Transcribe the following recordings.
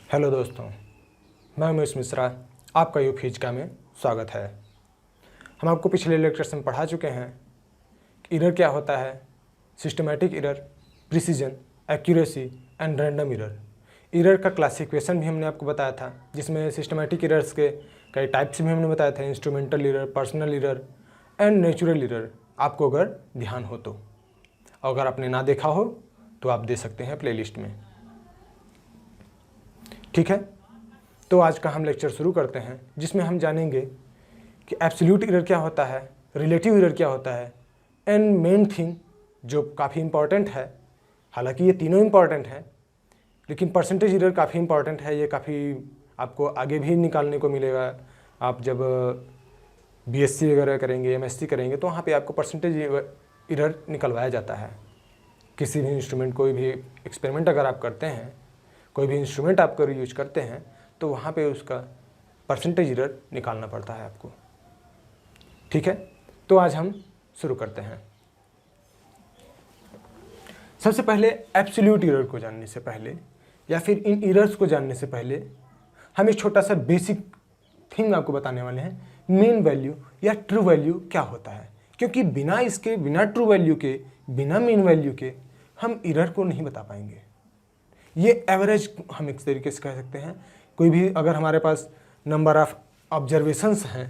Hello दोस्तों, मैं उमेश मिश्रा, आपका यू फिजिका में स्वागत है। हम आपको पिछले लेक्चर्स में पढ़ा चुके हैं कि एरर क्या होता है, systematic error, precision, accuracy and random error. Error का क्लासिफिकेशन भी हमने आपको बताया था, जिसमें सिस्टमैटिक एरर्स के कई टाइप्स भी हमने बताया था, instrumental error, personal error and natural error. आपको अगर ध्यान हो तो, अगर आपने ना देखा हो तो आप दे सकते हैं प्लेलिस्ट में। ठीक है, तो आज का हम लेक्चर शुरू करते हैं, जिसमें हम जानेंगे कि एब्सोल्यूट एरर क्या होता है, रिलेटिव एरर क्या होता है एंड मेन थिंग जो काफ़ी इंपॉर्टेंट है। हालांकि ये तीनों इंपॉर्टेंट हैं, लेकिन परसेंटेज एरर काफ़ी इंपॉर्टेंट है। ये काफ़ी आपको आगे भी निकालने को मिलेगा। आप जब बीएससी वगैरह करेंगे, एमएससी करेंगे, तो वहाँ पे आपको परसेंटेज एरर निकलवाया जाता है। किसी भी इंस्ट्रूमेंट, कोई भी एक्सपेरिमेंट अगर आप करते हैं, कोई भी इंस्ट्रूमेंट आप कर यूज करते हैं, तो वहाँ पे उसका परसेंटेज एरर निकालना पड़ता है आपको। ठीक है, तो आज हम शुरू करते हैं। सबसे पहले एब्सोल्यूट एरर को जानने से पहले या फिर इन एरर्स को जानने से पहले हम एक छोटा सा बेसिक थिंग आपको बताने वाले हैं, मीन वैल्यू या ट्रू वैल्यू क्या होता है। क्योंकि बिना इसके, बिना ट्रू वैल्यू के, बिना मीन वैल्यू के हम एरर को नहीं बता पाएंगे। ये एवरेज हम एक तरीके से कह सकते हैं। कोई भी अगर हमारे पास नंबर ऑफ ऑब्जर्वेशंस हैं,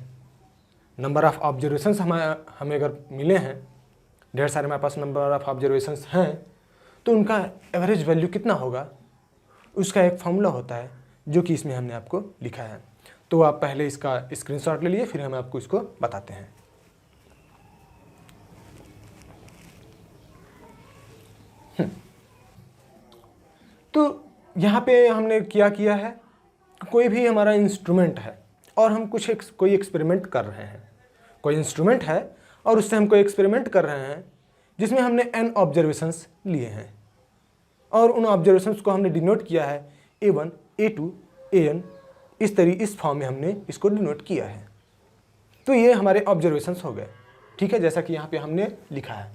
नंबर ऑफ ऑब्जर्वेशंस हमें अगर मिले हैं, ढेर सारे हमारे पास नंबर ऑफ ऑब्जर्वेशंस हैं, तो उनका एवरेज वैल्यू कितना होगा, उसका एक फॉर्मूला होता है, जो कि इसमें हमने आपको लिखा है। तो आप पहले इसका स्क्रीनशॉट ले लिए, फिर हम आपको इसको बताते हैं। तो यहाँ पे हमने क्या किया है, कोई भी हमारा इंस्ट्रूमेंट है और हम कोई एक्सपेरिमेंट कर रहे हैं। कोई इंस्ट्रूमेंट है और उससे हम कोई एक्सपेरिमेंट कर रहे हैं, जिसमें हमने n ऑब्जर्वेशंस लिए हैं और उन ऑब्जर्वेशंस को हमने डिनोट किया है A1, A2, AN। इस फॉर्म में हमने इसको डिनोट किया है। तो ये हमारे ऑब्जर्वेशंस हो गए। ठीक है, जैसा कि यहाँ पे हमने लिखा है।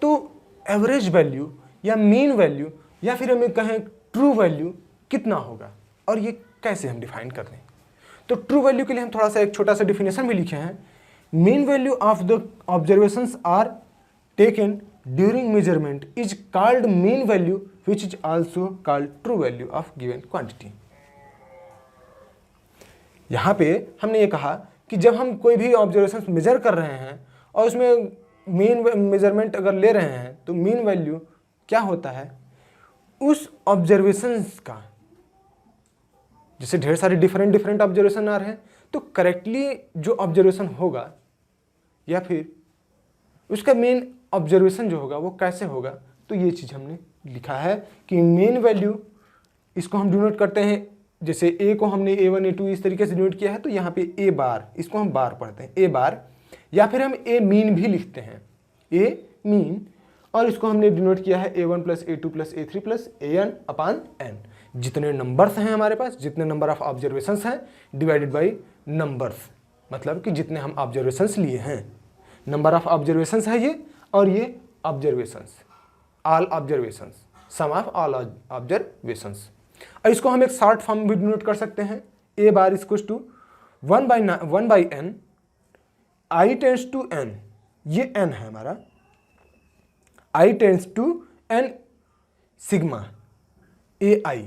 तो एवरेज वैल्यू या मीन वैल्यू या फिर हमें कहें ट्रू वैल्यू कितना होगा, और ये कैसे हम डिफाइन कर दें। तो ट्रू वैल्यू के लिए हम थोड़ा सा एक छोटा सा डिफिनेशन भी लिखे हैं। Mean value of the observations are taken during measurement is called mean value which is also called true value of given quantity. यहाँ पे हमने ये कहा कि जब हम कोई भी ऑब्जर्वेशंस मेजर कर रहे हैं और उसमें मीन मेजरमेंट अगर ले रहे हैं, तो मीन वैल्यू क्या होता है, उस ऑब्जर्वेशंस का, जैसे ढेर सारे डिफरेंट ऑब्जर्वेशन आ रहे हैं, तो करेक्टली जो ऑब्जर्वेशन होगा या फिर उसका मेन ऑब्जर्वेशन जो होगा वो कैसे होगा, तो ये चीज़ हमने लिखा है कि मेन वैल्यू, इसको हम डिनोट करते हैं। जैसे A को हमने A1, A2 इस तरीके से डिनोट किया है, तो यहाँ पे A बार, इसको हम बार पढ़ते हैं, A बार, या फिर हम A मीन भी लिखते हैं, A मीन, और इसको हमने डिनोट किया है A1 plus A2 plus A3 plus AN upon N। जितने नंबर्स हैं हमारे पास, जितने नंबर ऑफ ऑब्जर्वेशंस हैं, डिवाइडेड बाई नंबर्स, मतलब कि जितने हम ऑब्जर्वेशंस लिए हैं। नंबर ऑफ ऑब्जर्वेशंस है ये, और ये observations, all observations, sum of all observations. और इसको हम एक शॉर्ट फॉर्म में भी डिनोट कर सकते हैं। A bar equals to 1/n, I tends to n, ये n है हमारा, I tends to n sigma AI।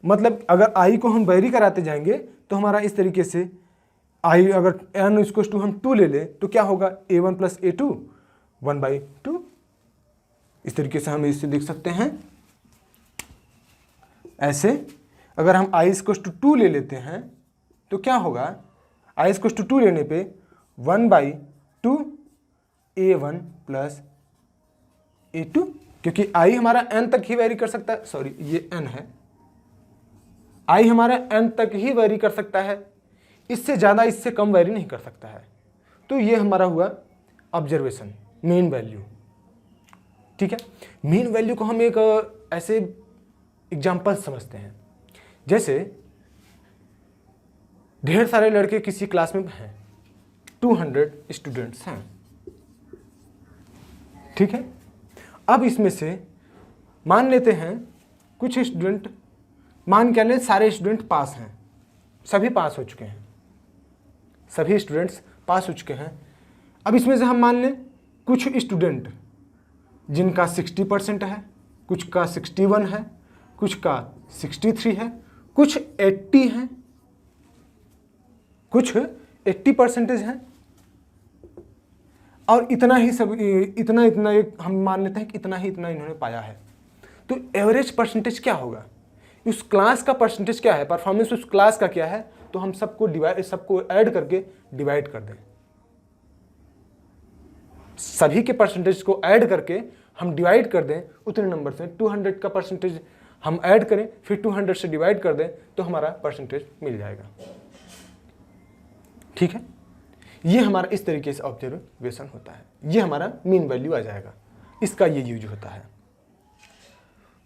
मतलब अगर I को हम वेरी कराते जाएंगे तो हमारा इस तरीके से I, अगर n इक्वल्स टू हम 2 ले लें, तो क्या होगा, A1 प्लस A2 1/2। इस तरीके से हम इसे लिख सकते हैं। ऐसे अगर हम I इक्वल्स टू 2 ले लेते हैं, तो क्या होगा, I इक्वल्स टू 2 लेने पे 1/2 A1 प्लस A2, क्योंकि I हमारा n तक ही वेरी कर सकता है, सॉरी ये n है, I हमारा n तक ही वेरी कर सकता है, इससे ज़्यादा, इससे कम वेरी नहीं कर सकता है। तो ये हमारा हुआ ऑब्जर्वेशन, मीन वैल्यू। ठीक है, मीन वैल्यू को हम एक ऐसे एग्जाम्पल समझते हैं, जैसे ढेर सारे लड़के किसी क्लास में हैं, 200 स्टूडेंट्स हैं। ठीक है, अब इसमें से मान लेते हैं कुछ स्टूडेंट मान के लें सारे स्टूडेंट पास हैं, सभी पास हो चुके हैं, सभी स्टूडेंट्स पास हो चुके हैं। अब इसमें से हम मान लें कुछ स्टूडेंट जिनका 60% है, कुछ का 61 है, कुछ का 63 है, कुछ 80 हैं, कुछ 80% हैं, और इतना ही सब इतना एक हम मान लेते हैं कि इतना ही इतना इन्होंने पाया है। तो एवरेज परसेंटेज क्या होगा, उस क्लास का परसेंटेज क्या है, परफॉर्मेंस उस क्लास का क्या है, तो हम सबको ऐड करके डिवाइड कर दें, सभी के परसेंटेज को ऐड करके हम डिवाइड कर दें उतने नंबर से। 200 का परसेंटेज हम ऐड करें, फिर 200 से डिवाइड कर दें तो हमारा परसेंटेज मिल जाएगा। ठीक है, ये हमारा इस तरीके से ऑब्जर्वेशन होता है, ये हमारा मीन वैल्यू आ जाएगा, इसका ये यूज होता है।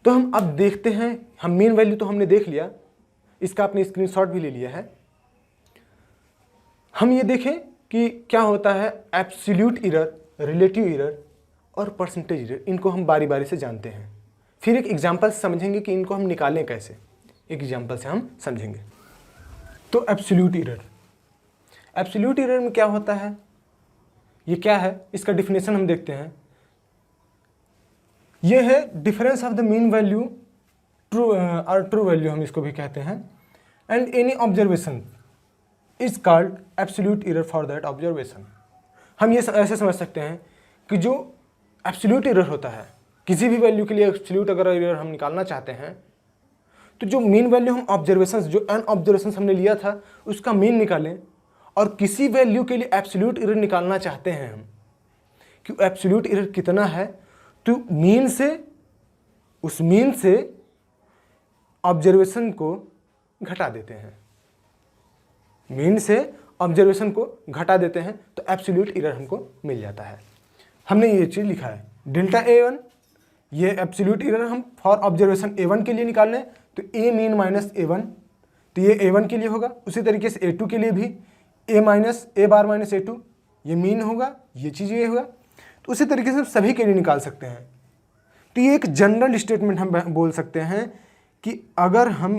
तो हम अब देखते हैं, हम मीन वैल्यू तो हमने देख लिया, इसका आपने स्क्रीनशॉट भी ले लिया है। हम ये देखें कि क्या होता है एब्सोल्यूट एरर, रिलेटिव एरर और परसेंटेज एरर, इनको हम बारी बारी से जानते हैं। फिर एक एग्जांपल से समझेंगे कि इनको हम निकालें कैसे, एक एग्जांपल से हम समझेंगे। तो एब्सोल्यूट एरर, एब्सोल्यूट एरर में क्या होता है, ये क्या है, इसका डिफिनेशन हम देखते हैं। ये है difference of the mean value true value हम इसको भी कहते हैं, and any observation is called absolute error for that observation. हम ये ऐसे समझ सकते हैं कि जो एब्सोल्यूट एरर होता है, किसी भी वैल्यू के लिए एब्सोल्यूट अगर एरर हम निकालना चाहते हैं, तो जो मीन वैल्यू हम ऑब्जर्वेशन, जो एन ऑब्जर्वेशन हमने लिया था उसका मीन निकालें, और किसी वैल्यू के लिए एब्सोल्यूट एरर निकालना चाहते हैं हम कि एब्सोल्यूट एरर कितना है, तो मीन से, उस मीन से ऑब्जर्वेशन को घटा देते हैं, मीन से ऑब्जर्वेशन को घटा देते हैं, तो एब्सोल्यूट एरर हमको मिल जाता है। हमने ये चीज़ लिखा है डेल्टा A1, ये एब्सोल्यूट एरर हम फॉर ऑब्जर्वेशन A1 के लिए निकाल लें, तो A मीन माइनस A1, तो ये A1 के लिए होगा। उसी तरीके से A2 के लिए भी A बार माइनस A2, ये मीन होगा, ये चीज़ ये होगा। तो उसी तरीके से सभी के लिए निकाल सकते हैं। तो ये एक जनरल स्टेटमेंट हम बोल सकते हैं कि अगर हम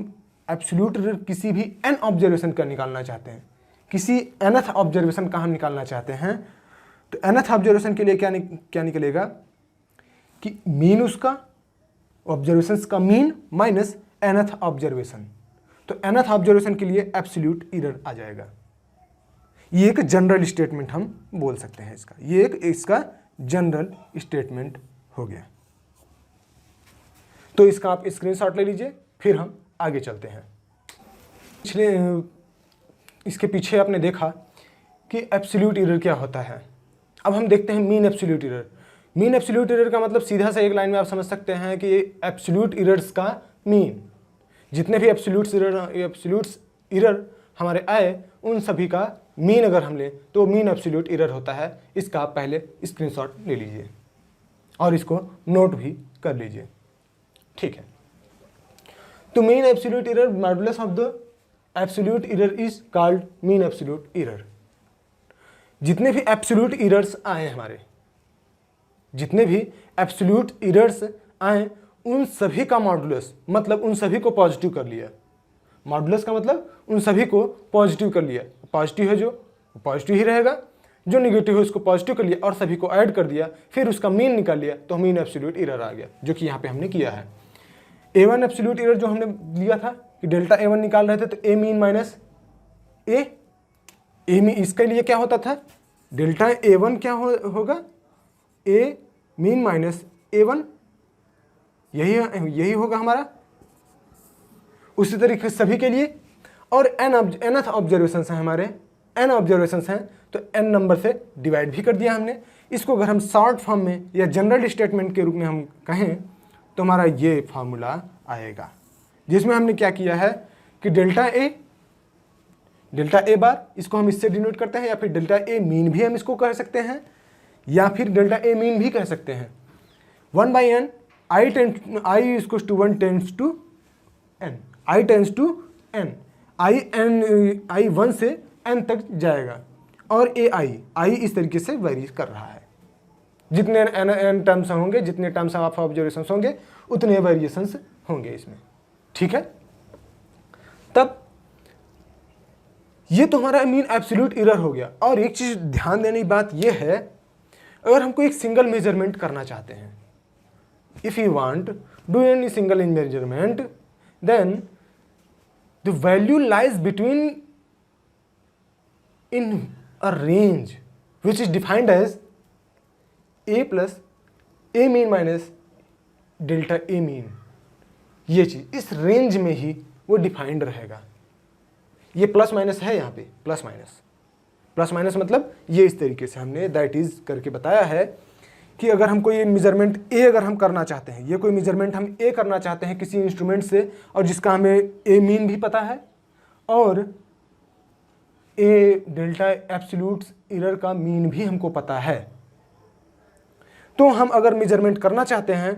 एब्सोल्यूट एरर किसी भी n ऑब्जर्वेशन का निकालना चाहते हैं, किसी nth ऑब्जर्वेशन का हम निकालना चाहते हैं, तो nth ऑब्जर्वेशन के लिए क्या निकलेगा कि मीन, उसका ऑब्जर्वेशंस का मीन माइनस nth ऑब्जर्वेशन, तो nth ऑब्जर्वेशन के लिए एब्सोल्यूट एरर आ जाएगा। ये एक जनरल स्टेटमेंट हम बोल सकते हैं इसका, ये एक इसका जनरल स्टेटमेंट हो गया। तो इसका आप स्क्रीनशॉट ले लीजिए, फिर हम आगे चलते हैं। पिछले इसके पीछे आपने देखा कि एब्सोल्यूट एरर क्या होता है। अब हम देखते हैं mean absolute error. Mean absolute error का मतलब सीधा सा एक लाइन में आप समझ सकते हैं कि एब्सोल्यूट एरर्स का मीन, जितने भी एब्सोल्यूट एरर हमारे आए उन सभी का मीन अगर हम लें तो मीन एब्सोल्यूट एरर होता है। इसका आप पहले स्क्रीनशॉट ले लीजिए और इसको नोट भी कर लीजिए, ठीक है। तो mean absolute error modulus of the absolute error is called mean absolute error. जितने भी एब्सोल्यूट एरर्स आए हमारे, जितने भी एब्सोल्यूट एरर्स आए उन सभी का मॉडुलस, मतलब उन सभी को पॉजिटिव कर लिया। मॉडुलस का मतलब उन सभी को पॉजिटिव कर लिया। पॉजिटिव है जो पॉजिटिव ही रहेगा, जो निगेटिव है उसको पॉजिटिव कर लिया और सभी को ऐड कर दिया, फिर उसका मीन निकाल लिया, तो मीन एब्सोल्यूट एरर आ गया, जो कि यहाँ पे हमने किया है। A1 एब्सोल्यूट एरर जो हमने लिया था कि डेल्टा A1 निकाल रहे थे, तो A mean minus A mean, इसके लिए क्या होता था, डेल्टा A1 क्या होगा, A मीन माइनस A1, यही होगा हमारा। उसी तरीके से सभी के लिए, और nth ऑब्जर्वेशन है हमारे, n ऑब्जर्वेशन हैं, तो n नंबर से डिवाइड भी कर दिया हमने। इसको अगर हम शॉर्ट फॉर्म में या जनरल स्टेटमेंट के रूप में हम कहें तो हमारा ये फार्मूला आएगा, जिसमें हमने क्या किया है कि डेल्टा ए बार, इसको हम इससे डिनोट करते हैं, या फिर डेल्टा ए मीन भी हम इसको कह सकते हैं, या फिर डेल्टा ए मीन भी कह सकते हैं। 1/n i इसको 1 tends to n, i tends to n, i 1 से n तक जाएगा, और ai इस तरीके से वेरी कर रहा है। जितने n टर्म्स होंगे, जितने टर्म्स ऑफ ऑब्जर्वेशंस होंगे, उतने वेरिएशंस होंगे इसमें, ठीक है। ये तो हमारा मीन एब्सोल्यूट एरर हो गया। और एक चीज़ ध्यान देने की बात ये है, अगर हमको एक सिंगल मेजरमेंट करना चाहते हैं, if you want do any single measurement, then the value lies between in a range which is defined as A plus A mean minus delta A mean. ये चीज इस रेंज में ही वो डिफाइंड रहेगा। ये प्लस माइनस है, यहाँ पे प्लस माइनस मतलब ये इस तरीके से हमने दैट इज करके बताया है कि अगर हमको ये मेजरमेंट ए अगर हम करना चाहते हैं, ये कोई मेजरमेंट हम ए करना चाहते हैं किसी इंस्ट्रूमेंट से, और जिसका हमें ए मीन भी पता है और ए डेल्टा एब्सोल्यूट एरर का मीन भी हमको पता है, तो हम अगर मेजरमेंट करना चाहते हैं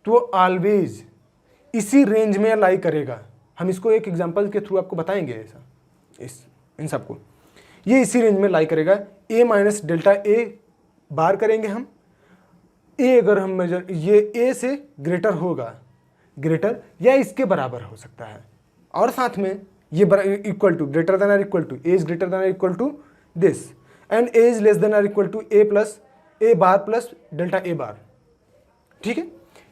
तो ऑलवेज इसी रेंज में लाई करेगा। हम इसको एक एग्जांपल के थ्रू आपको बताएंगे ऐसा, इन सबको ये इसी रेंज में लाई करेगा। ए माइनस डेल्टा ए बार करेंगे हम, ए अगर हम मेजर ये ए से ग्रेटर होगा, ग्रेटर या इसके बराबर हो सकता है, और साथ में ये equal to greater than or equal to A is greater than or equal to this, and A is less than or equal to A plus A bar plus delta A bar. ठीक है,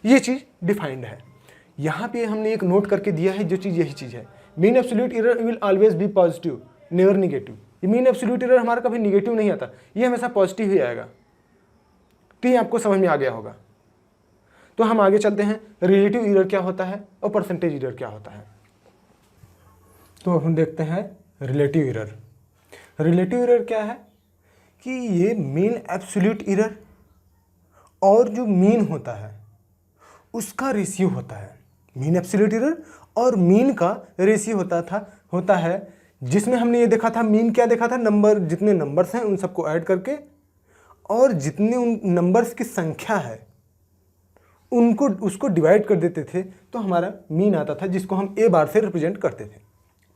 ये चीज़ defined है। यहाँ पे हमने एक note करके दिया है, जो चीज़ यही चीज़ है, mean absolute error will always be positive never negative. ये मीन एब्सोल्यूट एरर हमारा कभी निगेटिव नहीं आता, ये हमेशा पॉजिटिव ही आएगा। तो ये आपको समझ में आ गया होगा। तो हम आगे चलते हैं, रिलेटिव एरर क्या होता है और परसेंटेज एरर क्या होता है। तो हम देखते हैं रिलेटिव एरर। रिलेटिव एरर क्या है कि ये मीन एब्सोल्यूट एरर और जो मीन होता है उसका रेशियो होता है। मीन एब्सोल्यूट एरर और मीन का रेशियो होता है, जिसमें हमने ये देखा था, मीन क्या देखा था, नंबर, जितने नंबर्स हैं उन सबको ऐड करके और जितने उन नंबर्स की संख्या है उनको उसको डिवाइड कर देते थे, तो हमारा मीन आता था, जिसको हम ए बार से रिप्रेजेंट करते थे।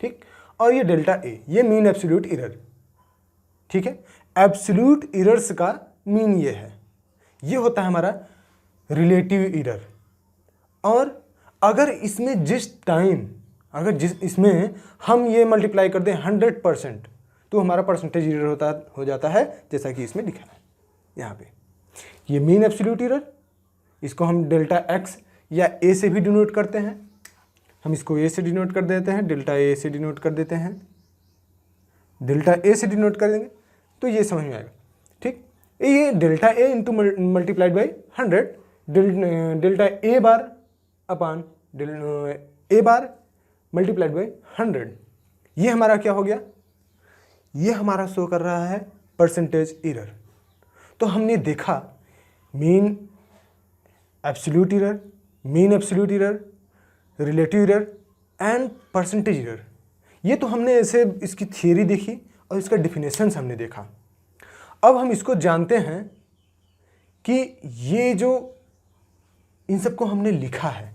ठीक, और ये डेल्टा ए, ये मीन एब्सोल्यूट एरर। ठीक है, एब्सोल्यूट एरर्स का मीन ये है, ये होता है हमारा रिलेटिव एरर। और अगर इसमें इसमें हम ये मल्टीप्लाई कर दें 100%, तो हमारा परसेंटेज एरर हो जाता है, जैसा कि इसमें लिखा है यहाँ पे। ये मीन एब्सोल्यूट एरर, इसको हम डेल्टा एक्स या ए से भी डिनोट करते हैं। हम इसको ए से डिनोट कर देते हैं, डेल्टा ए से डिनोट कर देते हैं, डेल्टा ए से डिनोट कर देंगे तो ये समझ में आएगा। ठीक, ये delta A into multiplied by 100, delta A bar upon A bar multiplied by 100, ये हमारा क्या हो गया, ये हमारा शो कर रहा है परसेंटेज एरर। तो हमने देखा mean absolute error, mean absolute error, relative error and percentage error. ये तो हमने ऐसे इसकी थियरी देखी और इसका डिफिनेशंस हमने देखा। अब हम इसको जानते हैं कि ये जो इन सबको हमने लिखा है,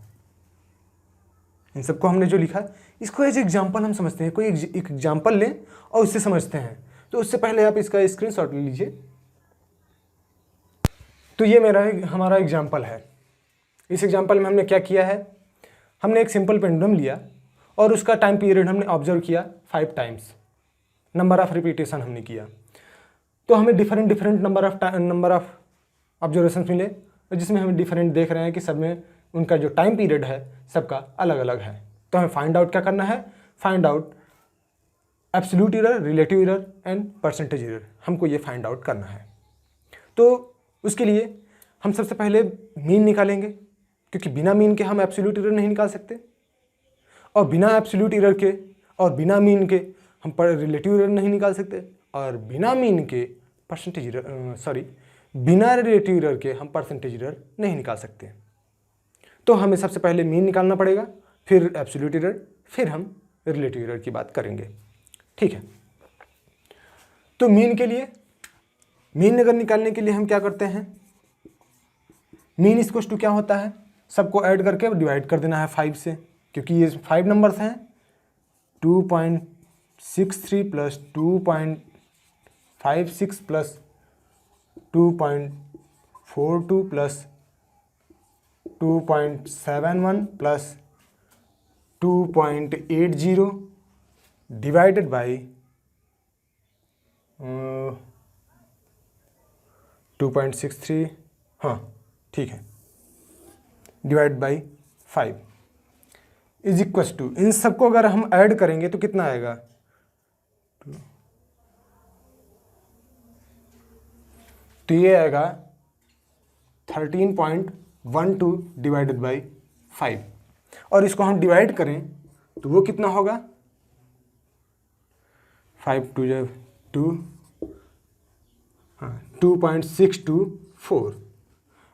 इन सबको हमने जो लिखा है, इसको एज एग्जाम्पल हम समझते हैं। कोई एक एग्जाम्पल लें और उससे समझते हैं। तो उससे पहले आप इसका स्क्रीनशॉट ले लीजिए। तो ये हमारा एग्जाम्पल है। इस एग्जाम्पल में हमने क्या किया है, हमने एक सिंपल पेंडुलम लिया और उसका टाइम पीरियड हमने ऑब्जर्व किया 5 टाइम्स, नंबर ऑफ रिपीटेशन हमने किया। तो हमें डिफरेंट नंबर ऑफ ऑब्जर्वेशन मिले, जिसमें हमें डिफरेंट देख रहे हैं कि सब में उनका जो टाइम पीरियड है सबका अलग अलग है। तो हमें फाइंड आउट क्या करना है, find out absolute error, relative error and percentage error, हमको ये फाइंड आउट करना है। तो उसके लिए हम सबसे पहले मीन निकालेंगे, क्योंकि बिना मीन के हम एब्सोल्यूट एरर नहीं निकाल सकते, और बिना एब्सोल्यूट एरर के और बिना मीन के हम रिलेटिव एरर नहीं निकाल सकते, और बिना मीन के बिना रिलेटिव एरर के हम परसेंटेज एरर नहीं निकाल सकते। तो हमें सबसे पहले मीन निकालना पड़ेगा, फिर एब्सोल्यूट एरर, फिर हम रिलेटिव एरर की बात करेंगे। ठीक है, तो मीन अगर निकालने के लिए हम क्या करते हैं, मीन इक्वल्स टू क्या होता है, सबको ऐड करके डिवाइड कर देना है 5 से, क्योंकि ये 5 नंबर्स हैं। 2.63 plus 2.56 plus 2.42 plus 2.71 plus 2.80 divided by 2.63, हाँ ठीक है, divide by 5 is equals to, इन सबको अगर हम ऐड करेंगे तो कितना आएगा, तो ये आएगा 13.12 डिवाइडेड बाई 5, और इसको हम डिवाइड करें तो वो कितना होगा, 5 2 2, हाँ 2.624,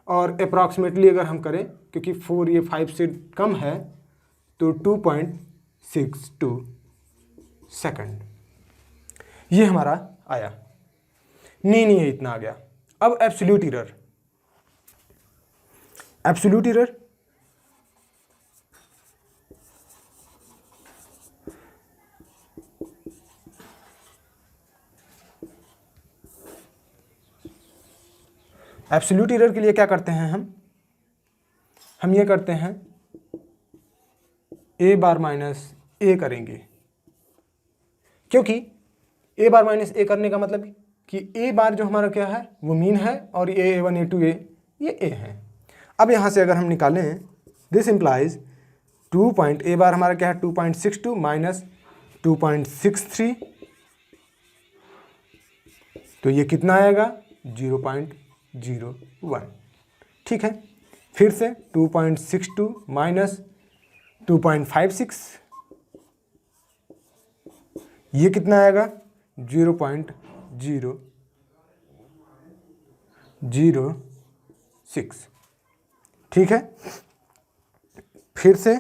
और अप्रॉक्सीमेटली अगर हम करें, क्योंकि 4 ये 5 से कम है, तो 2.62 सेकंड ये हमारा आया। नहीं ये इतना आ गया। अब absolute error, absolute error absolute error के लिए क्या करते हैं हम ये करते हैं ए बार माइनस ए करेंगे, क्योंकि ए बार माइनस ए करने का मतलब कि ए बार जो हमारा क्या है वो मीन है, और ये A1 A2 ये ए है। अब यहाँ से अगर हम निकालें, दिस इम्प्लाइज ए बार हमारा क्या है 2.62 माइनस 2.63, तो ये कितना आएगा 0.01, ठीक है। फिर से 2.62 माइनस 2.56, ये कितना आएगा 0.006, ठीक है। फिर से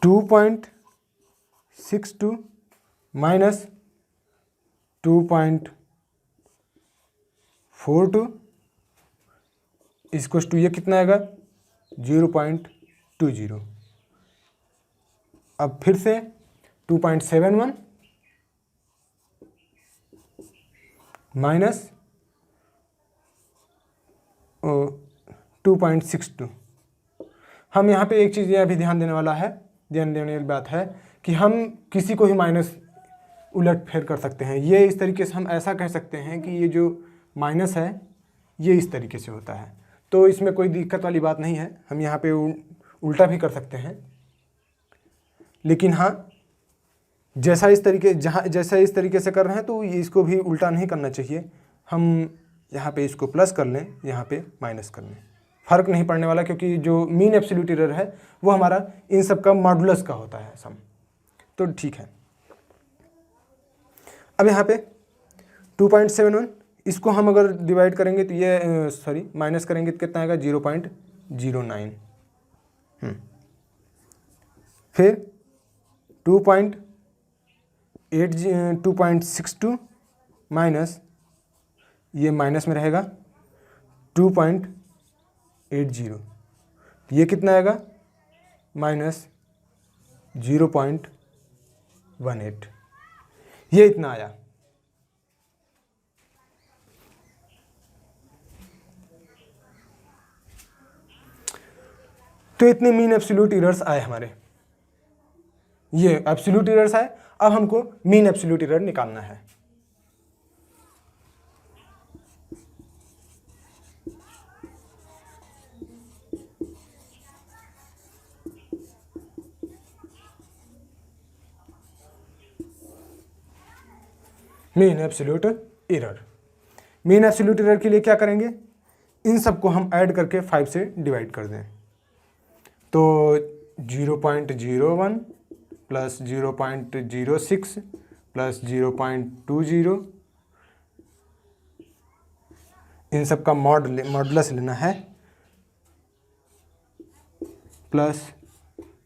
2.62 माइनस 2.42 इसको टू, ये कितना आएगा 0.20। अब फिर से 2.71 माइनस 2.62। हम यहाँ पे एक चीज़ यह भी ध्यान देने वाली बात है कि हम किसी को ही माइनस उलट फेर कर सकते हैं। ये इस तरीके से हम ऐसा कह सकते हैं कि ये जो माइनस है ये इस तरीके से होता है, तो इसमें कोई दिक्कत वाली बात नहीं है। हम यहाँ पे उल्टा भी कर सकते हैं, लेकिन हाँ जैसा इस तरीके से कर रहे हैं तो इसको भी उल्टा नहीं करना चाहिए। हम यहाँ पे इसको प्लस कर लें, यहाँ पे माइनस कर लें, फ़र्क नहीं पड़ने वाला, क्योंकि जो मीन एब्सोल्यूट एरर है वो हमारा इन सब का मॉडुलस का होता है सम, तो ठीक है। अब यहाँ पे 2.71 इसको हम अगर डिवाइड करेंगे तो ये माइनस करेंगे तो कितना आएगा 0.09। फिर 2.62 माइनस, ये माइनस में रहेगा 2.80, ये कितना आएगा माइनस 0.18, ये इतना आया। तो इतने मीन एब्सोल्यूट एरर्स आए हमारे, ये एब्सोल्यूट एरर्स आए। अब हमको मीन एब्सोल्यूट एरर निकालना है। Mean absolute error, mean absolute error के लिए क्या करेंगे, इन सबको हम ऐड करके 5 से डिवाइड कर दें, तो 0.01 प्लस 0.06 प्लस 0.20, इन सब का मॉडुलस लेना है, plus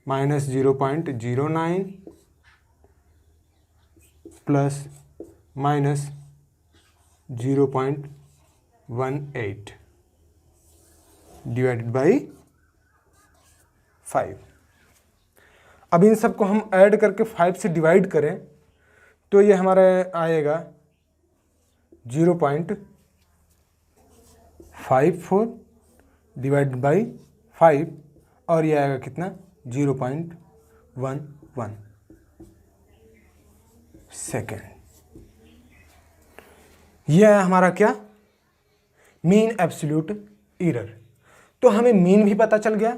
minus 0.09 plus minus 0.18 divided by 5। अब इन सब को हम ऐड करके 5 से डिवाइड करें तो ये हमारा आएगा 0.54 डिवाइडेड बाई 5, और ये आएगा कितना 0.11। सेकेंड। यह है हमारा क्या, मीन एब्सोल्यूट एरर। तो हमें मीन भी पता चल गया,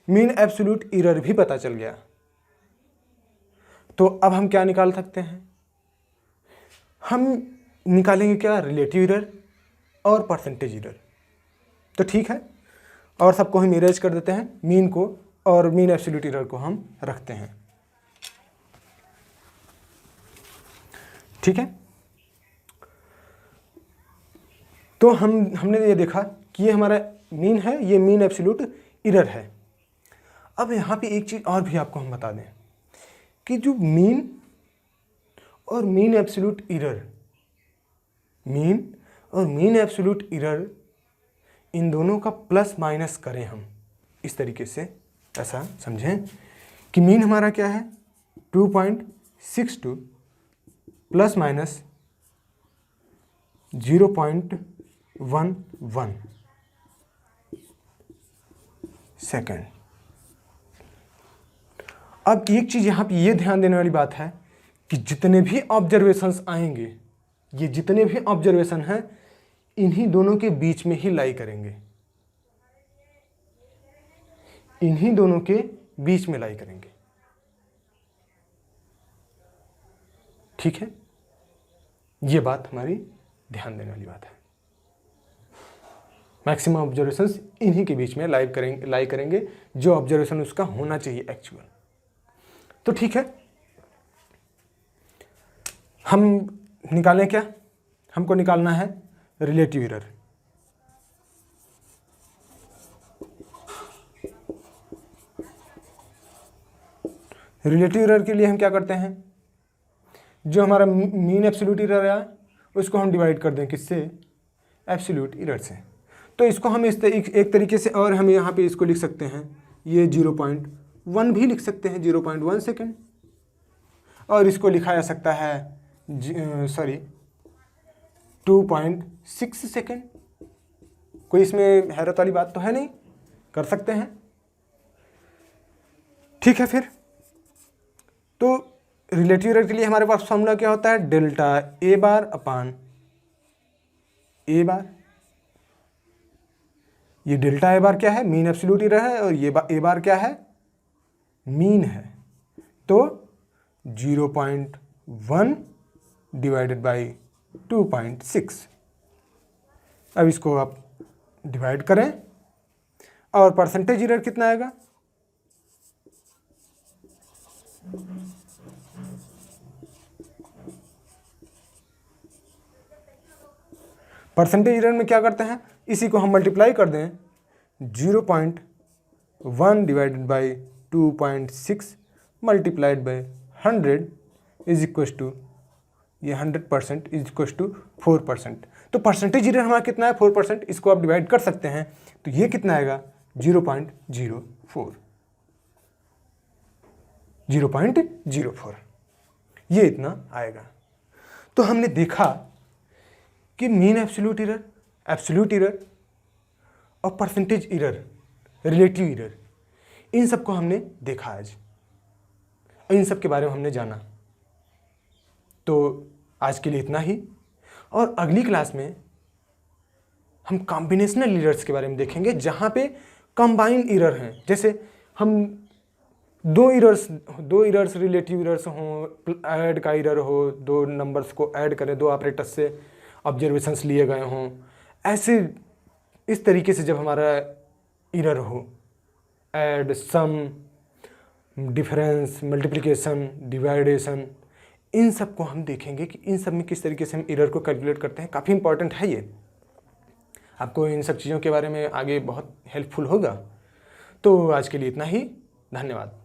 मीन एब्सोल्यूट एरर भी पता चल गया। तो अब हम क्या निकाल सकते हैं, हम निकालेंगे क्या, रिलेटिव एरर और परसेंटेज एरर। तो ठीक है, और सबको हम इरेज कर देते हैं, मीन को और मीन एब्सोल्यूट एरर को हम रखते हैं। ठीक है, तो हमने ये देखा कि ये हमारा मीन है, ये मीन एब्सोल्यूट एरर है। अब यहाँ पे एक चीज़ और भी आपको हम बता दें कि जो मीन और मीन एब्सोल्यूट एरर, मीन और मीन एब्सोल्यूट एरर, इन दोनों का प्लस माइनस करें हम इस तरीके से, ऐसा समझें कि मीन हमारा क्या है 2.62 प्लस माइनस 0.11 सेकेंड। अब एक चीज़ यहाँ पे ये ध्यान देने वाली बात है कि जितने भी ऑब्जर्वेशंस आएंगे, ये जितने भी ऑब्जर्वेशन हैं, इन्हीं दोनों के बीच में ही लाई करेंगे, इन्हीं दोनों के बीच में लाई करेंगे। ठीक है, ये बात हमारी ध्यान देने वाली बात है। मैक्सिमम ऑब्जर्वेशंस इन्हीं के बीच में लाई करेंगे जो ऑब्जर्वेशन उसका होना चाहिए एक्चुअल। तो ठीक है, हम निकालें क्या, हमको निकालना है रिलेटिव एरर। रिलेटिव एरर के लिए हम क्या करते हैं, जो हमारा मीन एब्सोल्यूट एरर है उसको हम डिवाइड कर दें किससे, एब्सोल्यूट एरर से। तो इसको हम एक तरीके से, और हम यहाँ पे इसको लिख सकते हैं, ये 0.1 भी लिख सकते हैं, 0.1 सेकेंड, और इसको लिखा जा सकता है 2.6 सेकेंड। कोई इसमें हैरत वाली बात तो है नहीं, कर सकते हैं। ठीक है, फिर तो रिलेटिव एरर के लिए हमारे पास फॉर्मूला क्या होता है, डेल्टा ए बार अपान ए बार। ये डेल्टा ए बार क्या है, मीन एब्सोल्यूट एरर है, और ये ए बार क्या है, मीन है। तो 0.1 डिवाइडेड बाई 2.6। अब इसको आप डिवाइड करें, और परसेंटेज एरर कितना आएगा, परसेंटेज एरर में क्या करते हैं, इसी को हम मल्टीप्लाई कर दें, 0.1 divided by 2.6 multiplied by 100 is equal to, ये 100% इज इक्व टू 4%। तो परसेंटेज एरर हमारा कितना है, 4%। इसको आप डिवाइड कर सकते हैं, तो ये कितना आएगा 0.04, 0.04, ये इतना आएगा। तो हमने देखा कि mean absolute error, absolute error और परसेंटेज एरर, रिलेटिव एरर, इन सबको हमने देखा आज, और इन सब के बारे में हमने जाना। तो आज के लिए इतना ही, और अगली क्लास में हम कॉम्बिनेशनल एरर्स के बारे में देखेंगे, जहाँ पे कंबाइंड एरर हैं। जैसे हम दो एरर्स रिलेटिव एरर्स हों, ऐड का एरर हो, दो नंबर्स को ऐड करें, दो ऑपरेटर्स से ऑब्जर्वेशंस लिए गए हों, ऐसे इस तरीके से जब हमारा एरर हो, ऐड, सम, डिफरेंस, मल्टीप्लिकेशन, डिवाइडेशन, इन सब को हम देखेंगे कि इन सब में किस तरीके से हम एरर को कैलकुलेट करते हैं। काफ़ी इंपॉर्टेंट है ये, आपको इन सब चीज़ों के बारे में आगे बहुत हेल्पफुल होगा। तो आज के लिए इतना ही, धन्यवाद।